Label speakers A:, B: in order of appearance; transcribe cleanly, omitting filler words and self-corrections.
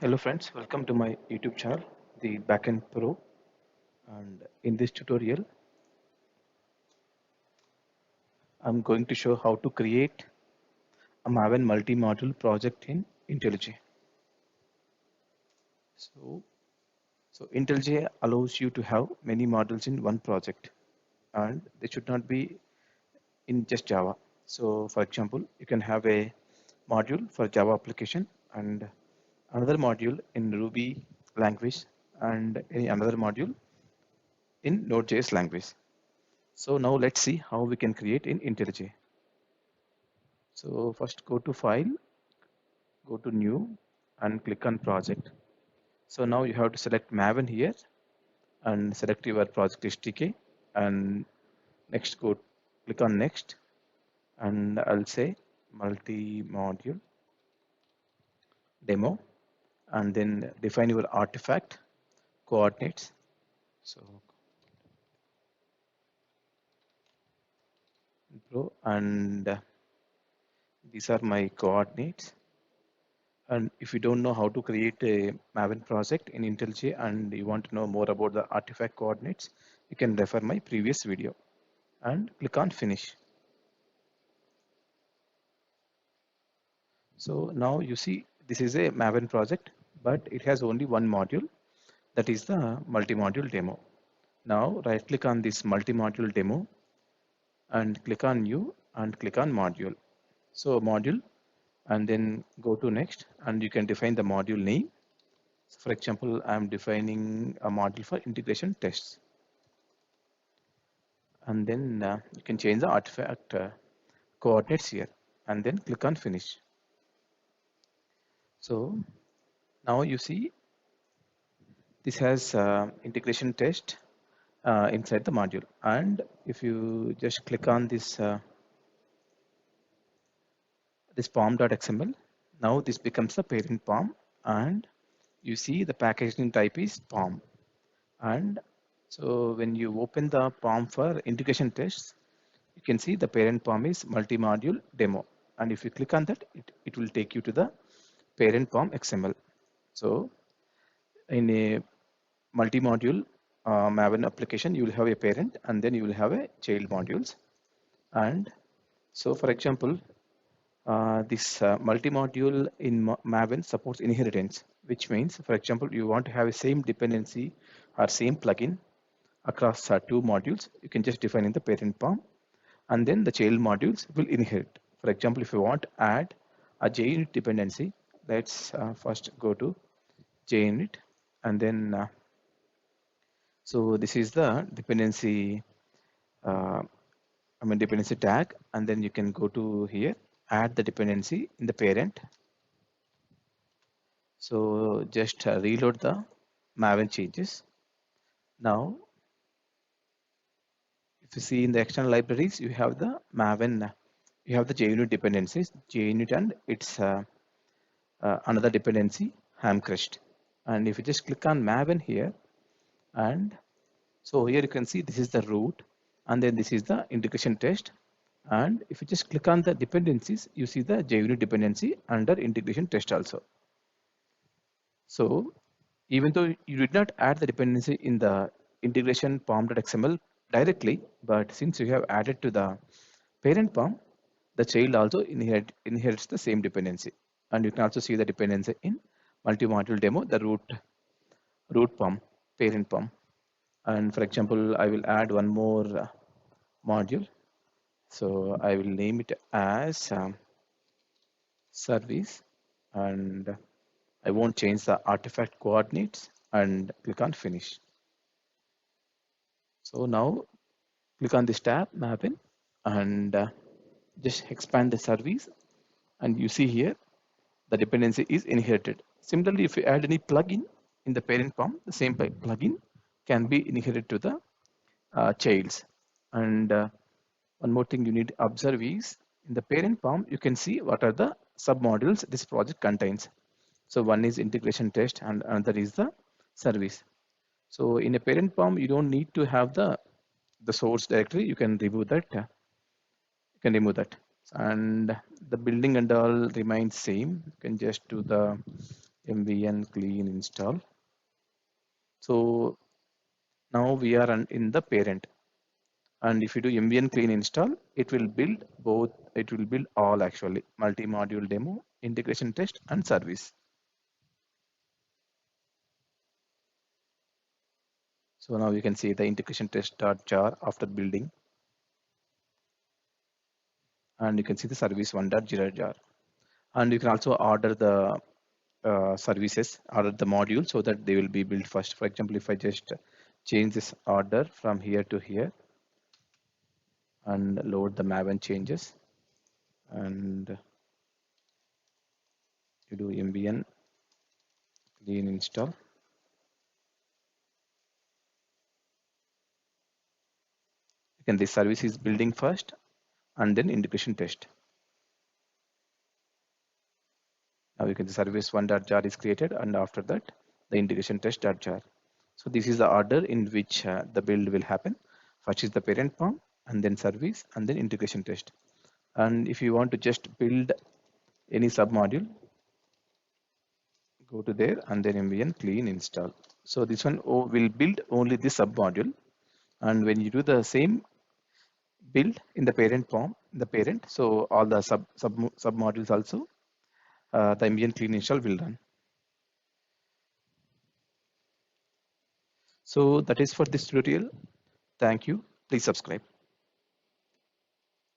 A: Hello friends, welcome to my YouTube channel, the Backend Pro. And in this tutorial, I'm going to show how to create a Maven multi-module project in IntelliJ. So, so IntelliJ allows you to have many modules in one project, and they should not be in just Java. So, for example, you can have a module for Java application and another module in Ruby language and any another module in Node.js language. So now let's see how we can create in IntelliJ. So first go to file, go to new and click on project. So now you have to select Maven here and select your project SDK and next go click on next and I'll say multi-module demo and then define your artifact coordinates. So and these are my coordinates. And if you don't know how to create a Maven project in IntelliJ and you want to know more about the artifact coordinates, you can refer my previous video and click on finish. So now you see this is a Maven project, but it has only one module, that is the multi-module demo. Now right click on this multi-module demo and click on new and click on module. So module and then go to next and you can define the module name. So for example, I am defining a module for integration tests. And then you can change the artifact coordinates here and then click on finish. So now you see this has integration test inside the module, and if you just click on this pom.xml, now this becomes the parent pom and you see the packaging type is pom. And so when you open the pom for integration tests, you can see the parent pom is multi-module demo, and if you click on that, it will take you to the parent pom XML. So in a multi-module Maven application, you will have a parent and then you will have a child modules. And so for example, this multi-module in Maven supports inheritance, which means, for example, you want to have a same dependency or same plugin across two modules, you can just define in the parent pom and then the child modules will inherit. For example, if you want to add a JUnit dependency, let's first go to JUnit and then so this is the dependency uh, dependency tag, and then you can go to here, add the dependency in the parent. So just reload the Maven changes. Now if you see in the external libraries, you have the Maven, you have the JUnit dependencies, JUnit and its another dependency Hamcrest. And if you just click on Maven here, and so here you can see this is the root and then this is the integration test. And if you just click on the dependencies, you see the JUnit dependency under integration test also. So even though you did not add the dependency in the integration pom.xml directly, but since you have added to the parent pom, the child also inherits the same dependency. And you can also see the dependency in multi-module demo, the root pom, parent pom. And for example, I will add one more module. So I will name it as service, and I won't change the artifact coordinates and click on finish. So now click on this tab Maven and just expand the service, and you see here the dependency is inherited. Similarly, if you add any plugin in the parent pom, the same plugin can be inherited to the childs. And one more thing you need to observe is in the parent pom, you can see what are the submodules this project contains. So one is integration test and another is the service. So in a parent pom, you don't need to have the source directory. You can remove that. And the building and all remains same. You can just do the mvn clean install. So now we are in the parent, and if you do mvn clean install, it will build both. It will build all actually multi-module demo, integration test, and service. So now you can see the integration test.jar after building, and you can see the service 1.0 jar. And you can also order the services, order the module so that they will be built first. For example, if I just change this order from here to here and load the Maven changes, and you do mvn clean install, again this service is building first and then integration test. Now you can the service 1.jar is created, and after that the integration test.jar. So this is the order in which the build will happen. First is the parent form, and then service, and then integration test. And if you want to just build any submodule, go to there and then mvn clean install. So this one will build only the submodule, and when you do the same build in the parent form, the parent, so all the submodules also, the mvn clean install will run. So that is for this tutorial. Thank you. Please subscribe.